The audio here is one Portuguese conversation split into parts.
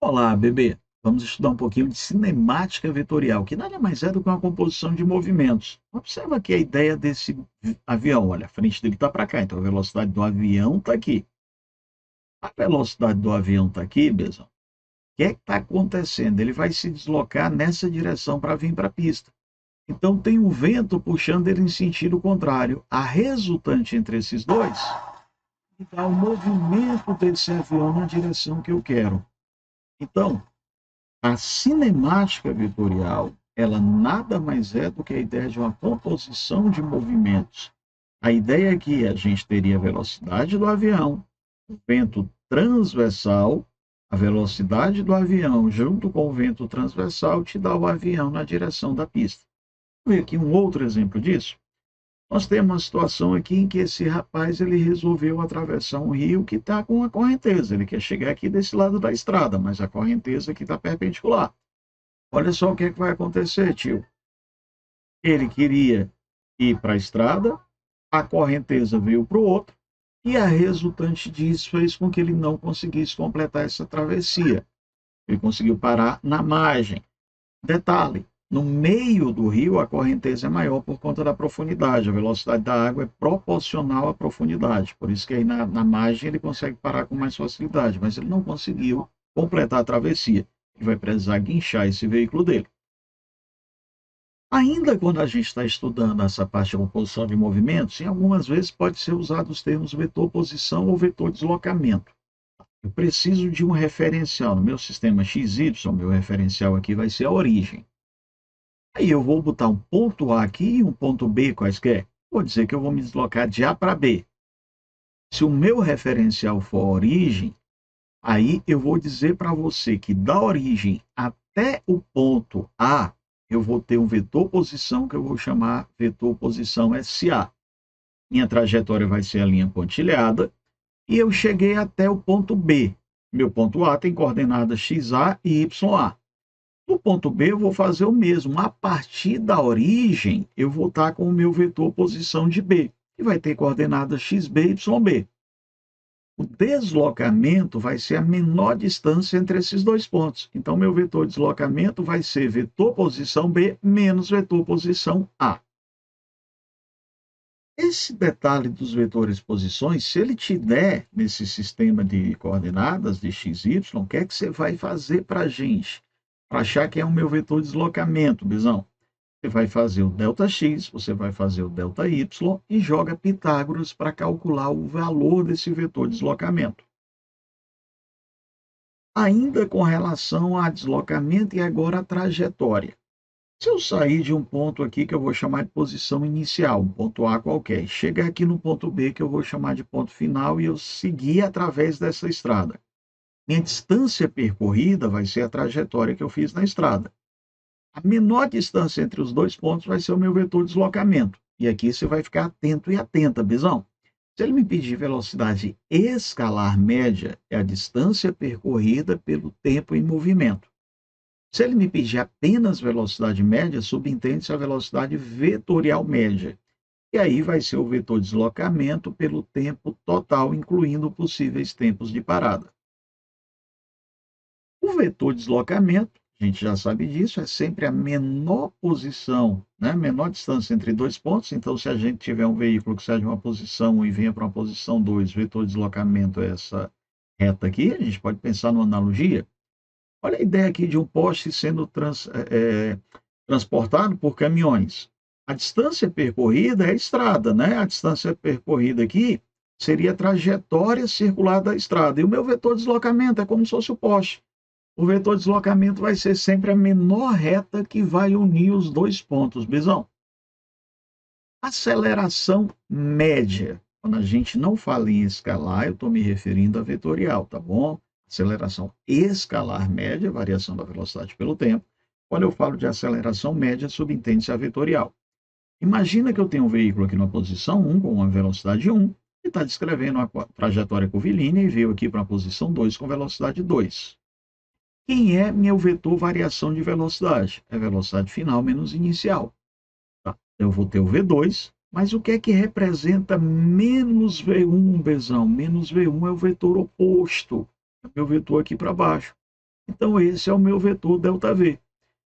Olá, bebê. Vamos estudar um pouquinho de cinemática vetorial, que nada mais é do que uma composição de movimentos. Observa aqui a ideia desse avião. Olha, a frente dele está para cá, então a velocidade do avião está aqui. A velocidade do avião está aqui, Bezão. O que é que está acontecendo? Ele vai se deslocar nessa direção para vir para a pista. Então tem um vento puxando ele em sentido contrário. A resultante entre esses dois dá o movimento desse avião na direção que eu quero. Então, a cinemática vetorial, ela nada mais é do que a ideia de uma composição de movimentos. A ideia é que a gente teria a velocidade do avião, o vento transversal, a velocidade do avião junto com o vento transversal te dá o avião na direção da pista. Vamos ver aqui um outro exemplo disso. Nós temos uma situação aqui em que esse rapaz ele resolveu atravessar um rio que está com uma correnteza. Ele quer chegar aqui desse lado da estrada, mas a correnteza aqui está perpendicular. Olha só o que é que vai acontecer, tio. Ele queria ir para a estrada, a correnteza veio para o outro, e a resultante disso fez com que ele não conseguisse completar essa travessia. Ele conseguiu parar na margem. Detalhe, no meio do rio, a correnteza é maior por conta da profundidade. A velocidade da água é proporcional à profundidade. Por isso que aí na margem ele consegue parar com mais facilidade. Mas ele não conseguiu completar a travessia. Ele vai precisar guinchar esse veículo dele. Ainda quando a gente está estudando essa parte de composição de movimentos, em algumas vezes pode ser usado os termos vetor posição ou vetor deslocamento. Eu preciso de um referencial. No meu sistema XY, meu referencial aqui vai ser a origem. Aí eu vou botar um ponto A aqui e um ponto B quaisquer. Vou dizer que eu vou me deslocar de A para B. Se o meu referencial for a origem, aí eu vou dizer para você que da origem até o ponto A, eu vou ter um vetor posição que eu vou chamar vetor posição SA. Minha trajetória vai ser a linha pontilhada e eu cheguei até o ponto B. Meu ponto A tem coordenadas XA e YA. No ponto B, eu vou fazer o mesmo. A partir da origem, eu vou estar com o meu vetor posição de B, que vai ter coordenadas XB e YB. O deslocamento vai ser a menor distância entre esses dois pontos. Então, meu vetor deslocamento vai ser vetor posição B menos vetor posição A. Esse detalhe dos vetores posições, se ele te der nesse sistema de coordenadas de x, y, o que é que você vai fazer para a gente? Para achar que é o meu vetor deslocamento, Bizão. Você vai fazer o ΔX, você vai fazer o ΔY e joga Pitágoras para calcular o valor desse vetor deslocamento. Ainda com relação a deslocamento e agora a trajetória. Se eu sair de um ponto aqui que eu vou chamar de posição inicial, um ponto A qualquer, e chegar aqui no ponto B que eu vou chamar de ponto final e eu seguir através dessa estrada. Minha distância percorrida vai ser a trajetória que eu fiz na estrada. A menor distância entre os dois pontos vai ser o meu vetor deslocamento. E aqui você vai ficar atento e atenta, Bizão. Se ele me pedir velocidade escalar média, é a distância percorrida pelo tempo em movimento. Se ele me pedir apenas velocidade média, subentende-se a velocidade vetorial média. E aí vai ser o vetor deslocamento pelo tempo total, incluindo possíveis tempos de parada. O vetor deslocamento, a gente já sabe disso, é sempre a menor posição, né? Menor distância entre dois pontos. Então, se a gente tiver um veículo que sai de uma posição 1 e venha para uma posição 2, o vetor deslocamento é essa reta aqui. A gente pode pensar numa analogia. Olha a ideia aqui de um poste sendo transportado por caminhões. A distância percorrida é a estrada, né? A distância percorrida aqui seria a trajetória circular da estrada. E o meu vetor de deslocamento é como se fosse o poste. O vetor de deslocamento vai ser sempre a menor reta que vai unir os dois pontos, Bizão. Aceleração média. Quando a gente não fala em escalar, eu estou me referindo a vetorial, tá bom? Aceleração escalar média, variação da velocidade pelo tempo. Quando eu falo de aceleração média, subentende-se a vetorial. Imagina que eu tenho um veículo aqui na posição 1, com uma velocidade 1, e está descrevendo a trajetória curvilínea e veio aqui para a posição 2 com velocidade 2. Quem é meu vetor variação de velocidade? É velocidade final menos inicial. Tá? Eu vou ter o V2 Mas o que é que representa menos V1, Bezão? Menos V1 é o vetor oposto, é o meu vetor aqui para baixo. Então, esse é o meu vetor ΔV.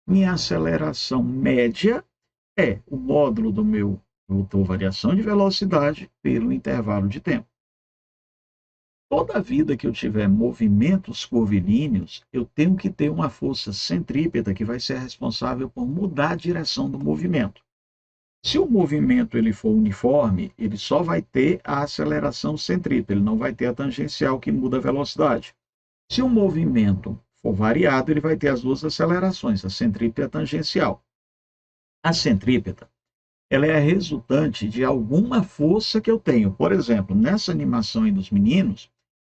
Minha aceleração média é o módulo do meu vetor variação de velocidade pelo intervalo de tempo. Toda vida que eu tiver movimentos curvilíneos, eu tenho que ter uma força centrípeta que vai ser responsável por mudar a direção do movimento. Se o movimento ele for uniforme, ele só vai ter a aceleração centrípeta, ele não vai ter a tangencial que muda a velocidade. Se o movimento for variado, ele vai ter as duas acelerações, a centrípeta e a tangencial. A centrípeta, ela é a resultante de alguma força que eu tenho. Por exemplo, nessa animação aí dos meninos,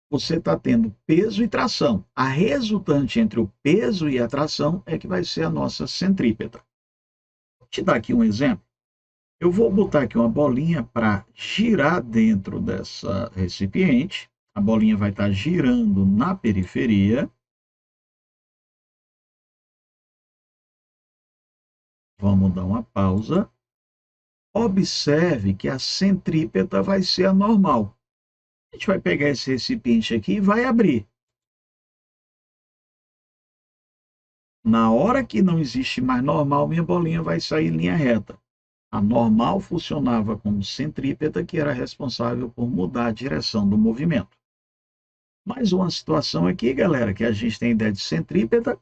você está tendo peso e tração. A resultante entre o peso e a tração é que vai ser a nossa centrípeta. Vou te dar aqui um exemplo. Eu vou botar aqui uma bolinha para girar dentro dessa recipiente. A bolinha vai estar girando na periferia. Vamos dar uma pausa. Observe que a centrípeta vai ser a normal. A gente vai pegar esse recipiente aqui e vai abrir. Na hora que não existe mais normal, minha bolinha vai sair em linha reta. A normal funcionava como centrípeta, que era responsável por mudar a direção do movimento. Mais uma situação aqui, galera, que a gente tem ideia de centrípeta.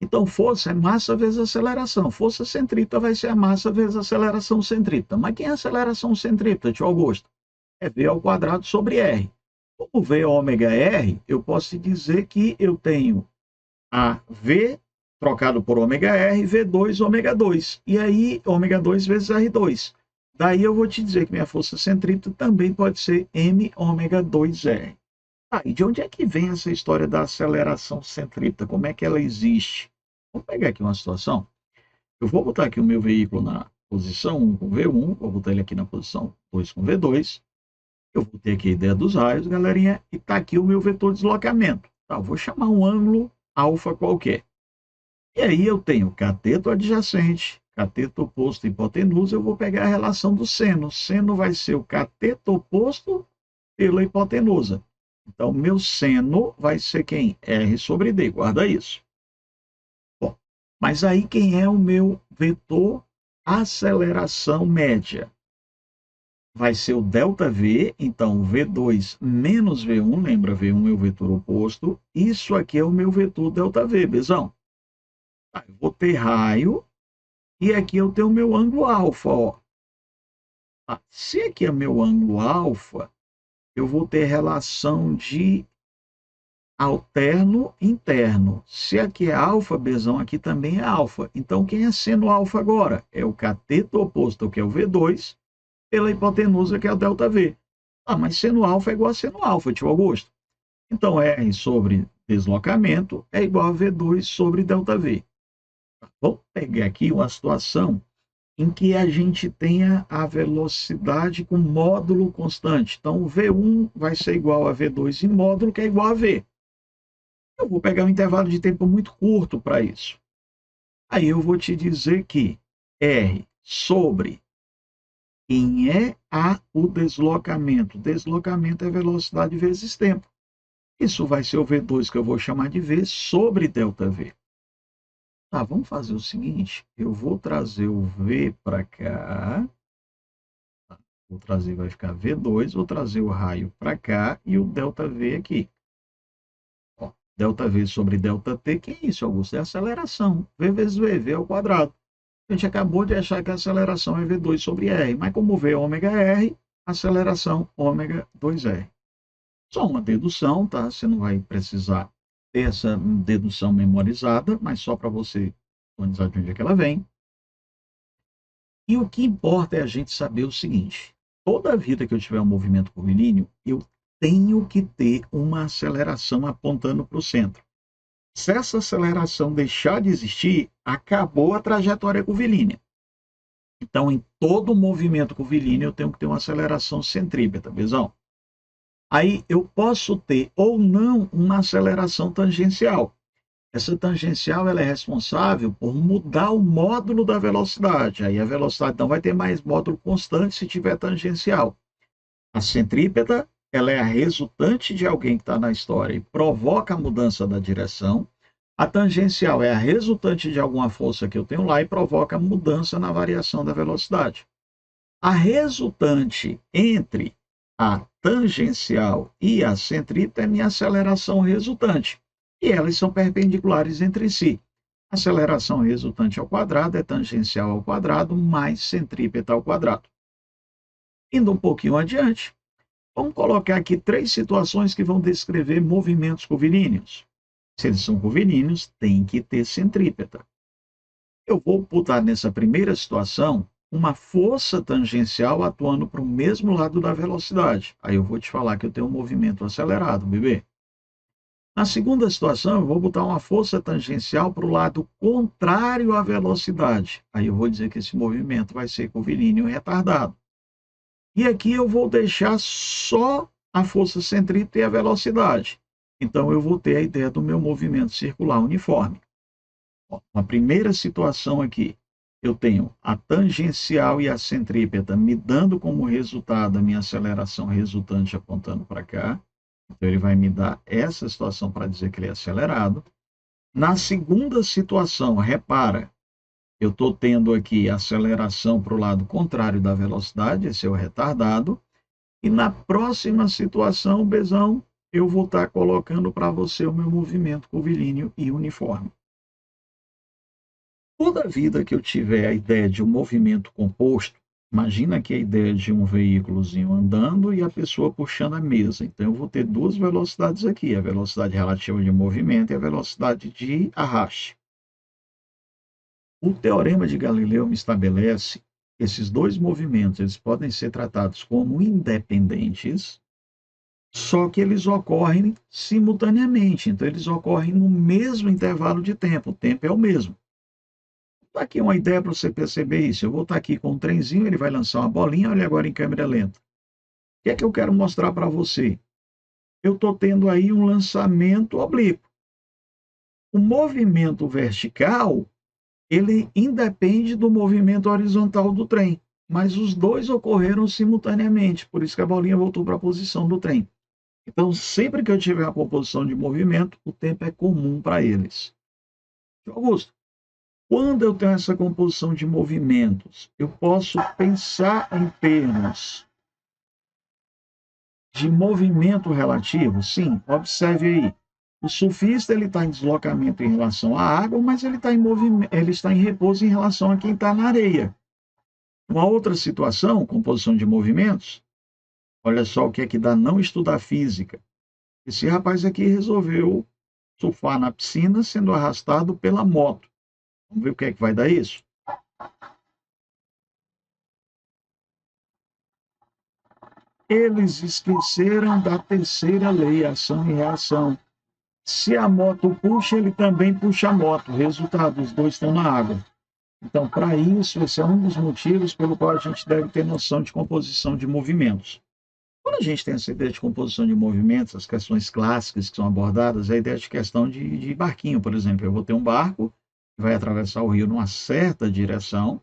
Então, força é massa vezes aceleração. Força centrípeta vai ser a massa vezes aceleração centrípeta. Mas quem é a aceleração centrípeta, tio Augusto? É V ao quadrado sobre R. Como V é ômega R, eu posso te dizer que eu tenho a V trocado por ômega R, V2 ômega 2. E aí, ômega 2 vezes R2. Daí eu vou te dizer que minha força centrípeta também pode ser M ômega 2R. Ah, e de onde é que vem essa história da aceleração centrípeta? Como é que ela existe? Vamos pegar aqui uma situação. Eu vou botar aqui o meu veículo na posição 1 com V1, vou botar ele aqui na posição 2 com V2. Eu vou ter aqui a ideia dos raios, galerinha, e está aqui o meu vetor de deslocamento. Tá, eu vou chamar um ângulo alfa qualquer. E aí eu tenho cateto adjacente, cateto oposto e hipotenusa, eu vou pegar a relação do seno. Seno vai ser o cateto oposto pela hipotenusa. Então, meu seno vai ser quem? R sobre D, guarda isso. Bom, mas aí quem é o meu vetor aceleração média? Vai ser o ΔV, então V2 menos V1, lembra, V1 é o vetor oposto, isso aqui é o meu vetor ΔV, Bezão. Tá, eu vou ter raio, e aqui eu tenho o meu ângulo alfa, ó. Tá, se aqui é meu ângulo alfa, eu vou ter relação de alterno interno. Se aqui é alfa, Bezão, aqui também é alfa. Então, quem é seno alfa agora? É o cateto oposto, que é o V2, pela hipotenusa, que é o ΔV. Ah, mas seno alfa é igual a seno alfa, tio Augusto. Então, R sobre deslocamento é igual a V2 sobre ΔV. Vamos pegar aqui uma situação em que a gente tenha a velocidade com módulo constante. Então, V1 vai ser igual a V2 em módulo, que é igual a V. Eu vou pegar um intervalo de tempo muito curto para isso. Aí eu vou te dizer que R sobre quem é o deslocamento. Deslocamento é velocidade vezes tempo. Isso vai ser o V2, que eu vou chamar de V, sobre ΔV. Tá, vamos fazer o seguinte, eu vou trazer o V para cá, vou trazer, vai ficar V2, vou trazer o raio para cá e o ΔV aqui. Ó, ΔV sobre ΔT, que é isso, Augusto? É aceleração. V vezes V, V ao quadrado. A gente acabou de achar que a aceleração é V2 sobre R, mas como V é ômega R, aceleração ômega 2R. Só uma dedução, tá? Você não vai precisar ter essa dedução memorizada, mas só para você analisar de onde é que ela vem. E o que importa é a gente saber o seguinte: toda vida que eu tiver um movimento curvilíneo, eu tenho que ter uma aceleração apontando para o centro. Se essa aceleração deixar de existir, acabou a trajetória curvilínea. Então, em todo movimento curvilíneo, eu tenho que ter uma aceleração centrípeta, Bezão. Aí eu posso ter ou não uma aceleração tangencial. Essa tangencial ela é responsável por mudar o módulo da velocidade. Aí a velocidade não vai ter mais módulo constante se tiver tangencial. A centrípeta ela é a resultante de alguém que está na história e provoca a mudança da direção. A tangencial é a resultante de alguma força que eu tenho lá e provoca mudança na variação da velocidade. A resultante entre a tangencial e a centrípeta é minha aceleração resultante. E elas são perpendiculares entre si. Aceleração resultante ao quadrado é tangencial ao quadrado mais centrípeta ao quadrado. Indo um pouquinho adiante, vamos colocar aqui 3 situações que vão descrever movimentos curvilíneos. Se eles são curvilíneos, tem que ter centrípeta. Eu vou botar nessa primeira situação uma força tangencial atuando para o mesmo lado da velocidade. Aí eu vou te falar que eu tenho um movimento acelerado, bebê. Na segunda situação, eu vou botar uma força tangencial para o lado contrário à velocidade. Aí eu vou dizer que esse movimento vai ser curvilíneo e retardado. E aqui eu vou deixar só a força centrípeta e a velocidade. Então eu vou ter a ideia do meu movimento circular uniforme. Uma primeira situação aqui, eu tenho a tangencial e a centrípeta me dando como resultado a minha aceleração resultante apontando para cá. Então ele vai me dar essa situação para dizer que ele é acelerado. Na segunda situação, repara, eu estou tendo aqui aceleração para o lado contrário da velocidade, esse é o retardado. E na próxima situação, Bezão, eu vou estar colocando para você o meu movimento curvilíneo e uniforme. Toda vida que eu tiver a ideia de um movimento composto, imagina que a ideia de um veículozinho andando e a pessoa puxando a mesa. Então eu vou ter 2 velocidades aqui, a velocidade relativa de movimento e a velocidade de arraste. O teorema de Galileu me estabelece que esses 2 movimentos eles podem ser tratados como independentes, só que eles ocorrem simultaneamente. Então eles ocorrem no mesmo intervalo de tempo. O tempo é o mesmo. Está aqui uma ideia para você perceber isso. Eu vou estar aqui com um trenzinho, ele vai lançar uma bolinha, olha agora em câmera lenta. O que é que eu quero mostrar para você? Eu estou tendo aí um lançamento oblíquo. O movimento vertical, ele independe do movimento horizontal do trem, mas os dois ocorreram simultaneamente, por isso que a bolinha voltou para a posição do trem. Então, sempre que eu tiver a composição de movimento, o tempo é comum para eles. Augusto, quando eu tenho essa composição de movimentos, eu posso pensar em termos de movimento relativo? Sim, observe aí. O surfista ele está em deslocamento em relação à água, mas ele está em movimento, ele está em repouso em relação a quem está na areia. Uma outra situação, composição de movimentos, olha só o que é que dá não estudar física. Esse rapaz aqui resolveu surfar na piscina sendo arrastado pela moto. Vamos ver o que é que vai dar isso? Eles esqueceram da terceira lei, ação e reação. Se a moto puxa, ele também puxa a moto. Resultado, os dois estão na água. Então, para isso, esse é um dos motivos pelo qual a gente deve ter noção de composição de movimentos. Quando a gente tem essa ideia de composição de movimentos, as questões clássicas que são abordadas, é a ideia de questão de barquinho, por exemplo. Eu vou ter um barco que vai atravessar o rio numa certa direção,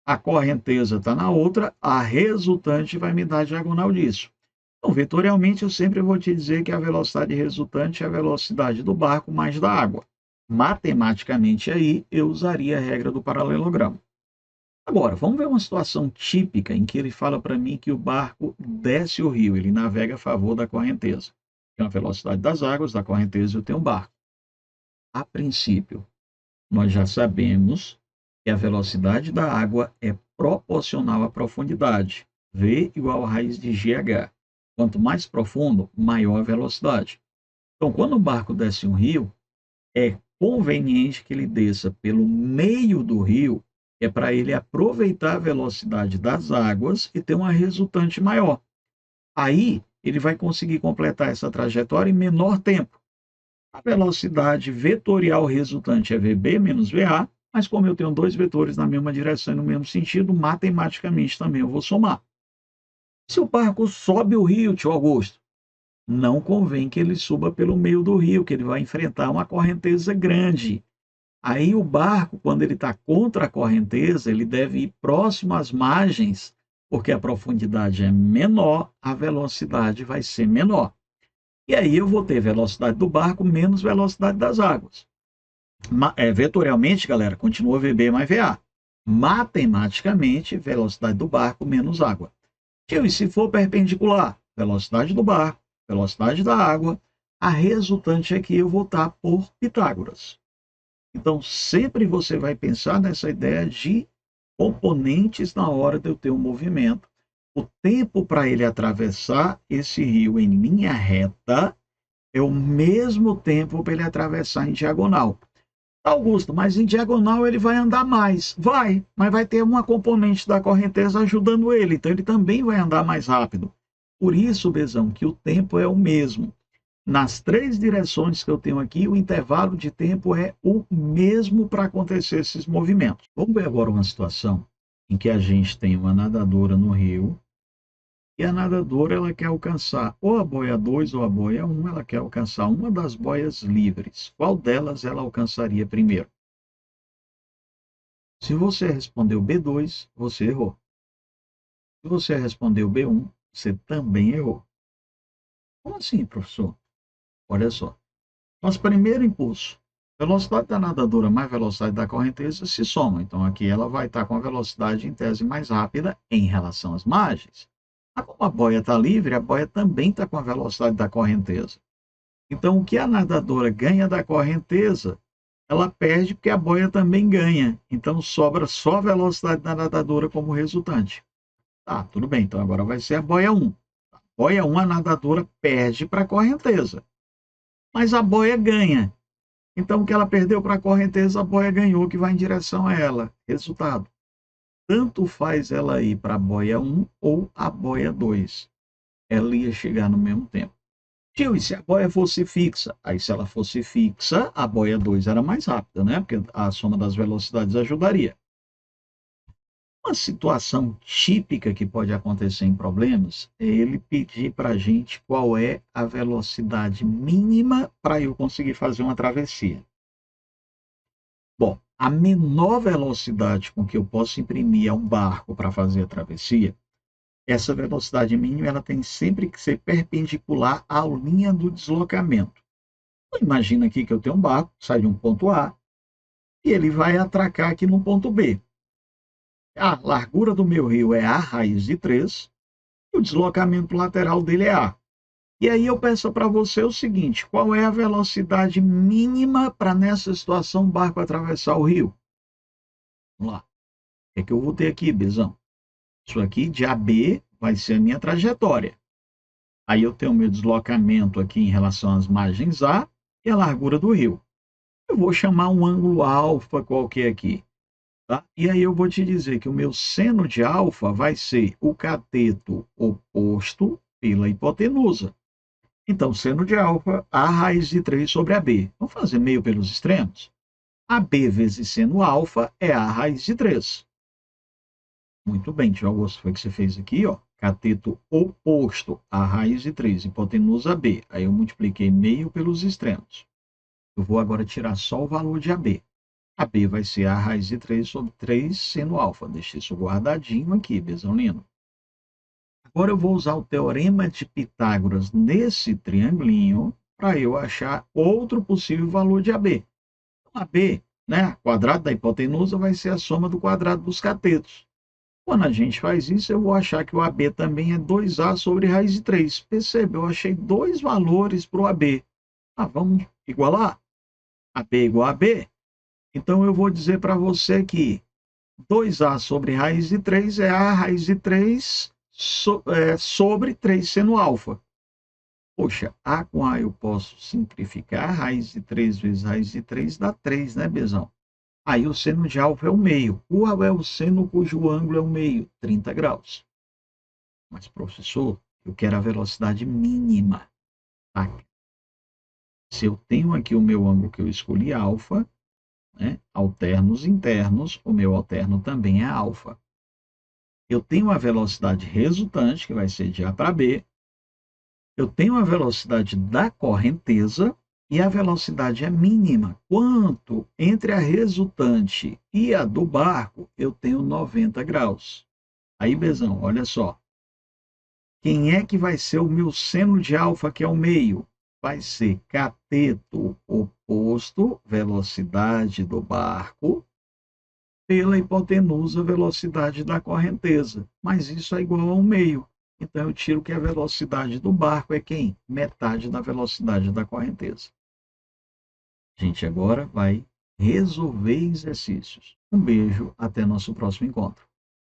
a correnteza está na outra, a resultante vai me dar a diagonal disso. Então, vetorialmente, eu sempre vou te dizer que a velocidade resultante é a velocidade do barco mais da água. Matematicamente, aí, eu usaria a regra do paralelogramo. Agora, vamos ver uma situação típica em que ele fala para mim que o barco desce o rio, ele navega a favor da correnteza. Tem a velocidade das águas, da correnteza, eu tenho um barco. A princípio, nós já sabemos que a velocidade da água é proporcional à profundidade. V igual a raiz de GH. Quanto mais profundo, maior a velocidade. Então, quando o barco desce um rio, é conveniente que ele desça pelo meio do rio, é para ele aproveitar a velocidade das águas e ter uma resultante maior. Aí, ele vai conseguir completar essa trajetória em menor tempo. A velocidade vetorial resultante é VB menos VA, mas como eu tenho 2 vetores na mesma direção e no mesmo sentido, matematicamente também eu vou somar. Se o barco sobe o rio, tio Augusto, não convém que ele suba pelo meio do rio, que ele vai enfrentar uma correnteza grande. Aí o barco, quando ele está contra a correnteza, ele deve ir próximo às margens, porque a profundidade é menor, a velocidade vai ser menor. E aí eu vou ter velocidade do barco menos velocidade das águas. Vetorialmente, galera, continua VB mais VA. Matematicamente, velocidade do barco menos água. Tio, e se for perpendicular? Velocidade do barco, velocidade da água, a resultante aqui eu vou estar por Pitágoras. Então, sempre você vai pensar nessa ideia de componentes na hora de eu ter um movimento. O tempo para ele atravessar esse rio em linha reta é o mesmo tempo para ele atravessar em diagonal. Augusto, mas em diagonal ele vai andar mais. Vai, mas vai ter uma componente da correnteza ajudando ele, então ele também vai andar mais rápido. Por isso, Bezão, que o tempo é o mesmo. Nas três direções que eu tenho aqui, o intervalo de tempo é o mesmo para acontecer esses movimentos. Vamos ver agora uma situação em que a gente tem uma nadadora no rio e a nadadora ela quer alcançar ou a boia 2 ou a boia 1, ela quer alcançar uma das boias livres. Qual delas ela alcançaria primeiro? Se você respondeu B2, você errou. Se você respondeu B1, você também errou. Como assim, professor? Olha só. Nosso primeiro impulso, velocidade da nadadora mais velocidade da correnteza se somam. Então, aqui ela vai estar com a velocidade em tese mais rápida em relação às margens. Mas como a boia está livre, a boia também está com a velocidade da correnteza. Então, o que a nadadora ganha da correnteza, ela perde porque a boia também ganha. Então, sobra só a velocidade da nadadora como resultante. Tá, tudo bem. Então, agora vai ser a boia 1. Boia 1, a nadadora perde para a correnteza. Mas a boia ganha. Então, o que ela perdeu para a correnteza, a boia ganhou, que vai em direção a ela. Resultado: tanto faz ela ir para a boia 1 ou a boia 2. Ela ia chegar no mesmo tempo. Tio, e se a boia fosse fixa? Aí, se ela fosse fixa, a boia 2 era mais rápida, né? Porque a soma das velocidades ajudaria. Uma situação típica que pode acontecer em problemas é ele pedir para a gente qual é a velocidade mínima para eu conseguir fazer uma travessia. Bom, a menor velocidade com que eu posso imprimir a um barco para fazer a travessia, essa velocidade mínima ela tem sempre que ser perpendicular à linha do deslocamento. Então, imagina aqui que eu tenho um barco, sai de um ponto A, e ele vai atracar aqui no ponto B. A largura do meu rio é A raiz de 3, e o deslocamento lateral dele é A. E aí eu peço para você o seguinte, qual é a velocidade mínima para nessa situação o barco atravessar o rio? Vamos lá. O que é que eu vou ter aqui, Bezão? Isso aqui de AB vai ser a minha trajetória. Aí eu tenho o meu deslocamento aqui em relação às margens A e a largura do rio. Eu vou chamar um ângulo alfa qualquer aqui. Tá? E aí eu vou te dizer que o meu seno de alfa vai ser o cateto oposto pela hipotenusa. Então, seno de alfa, A raiz de 3 sobre AB. Vamos fazer meio pelos extremos? AB vezes seno alfa é A raiz de 3. Muito bem, tio Augusto, foi o que você fez aqui, ó. Cateto oposto a raiz de 3, hipotenusa B. Aí eu multipliquei meio pelos extremos. Eu vou agora tirar só o valor de AB. AB vai ser a raiz de 3 sobre 3 seno alfa. Deixei isso guardadinho aqui, Bezonino. Agora eu vou usar o teorema de Pitágoras nesse triangulinho para eu achar outro possível valor de AB. Então, AB, né, quadrado da hipotenusa, vai ser a soma do quadrado dos catetos. Quando a gente faz isso, eu vou achar que o AB também é 2A sobre raiz de 3. Percebe? Eu achei dois valores para o AB. Ah, vamos igualar? AB igual a AB? Então, eu vou dizer para você que 2A sobre raiz de 3 é A raiz de 3 sobre 3 seno alfa. Poxa, A com A eu posso simplificar. Raiz de 3 vezes raiz de 3 dá 3, né, Bezão? Aí o seno de alfa é o meio. Qual é o seno cujo ângulo é o meio? 30 graus. Mas, professor, eu quero a velocidade mínima. Tá? Se eu tenho aqui o meu ângulo que eu escolhi, alfa, né, alternos internos, o meu alterno também é alfa. Eu tenho a velocidade resultante, que vai ser de A para B, Eu tenho a velocidade da correnteza e a velocidade é mínima. Quanto entre a resultante e a do barco, eu tenho 90 graus. Aí, Bezão, olha só. Quem é que vai ser o meu seno de alfa, que é o meio? Vai ser cateto oposto, velocidade do barco, pela hipotenusa, velocidade da correnteza. Mas isso é igual a um meio. Então eu tiro que a velocidade do barco é quem? Metade da velocidade da correnteza. A gente agora vai resolver exercícios. Um beijo, até nosso próximo encontro.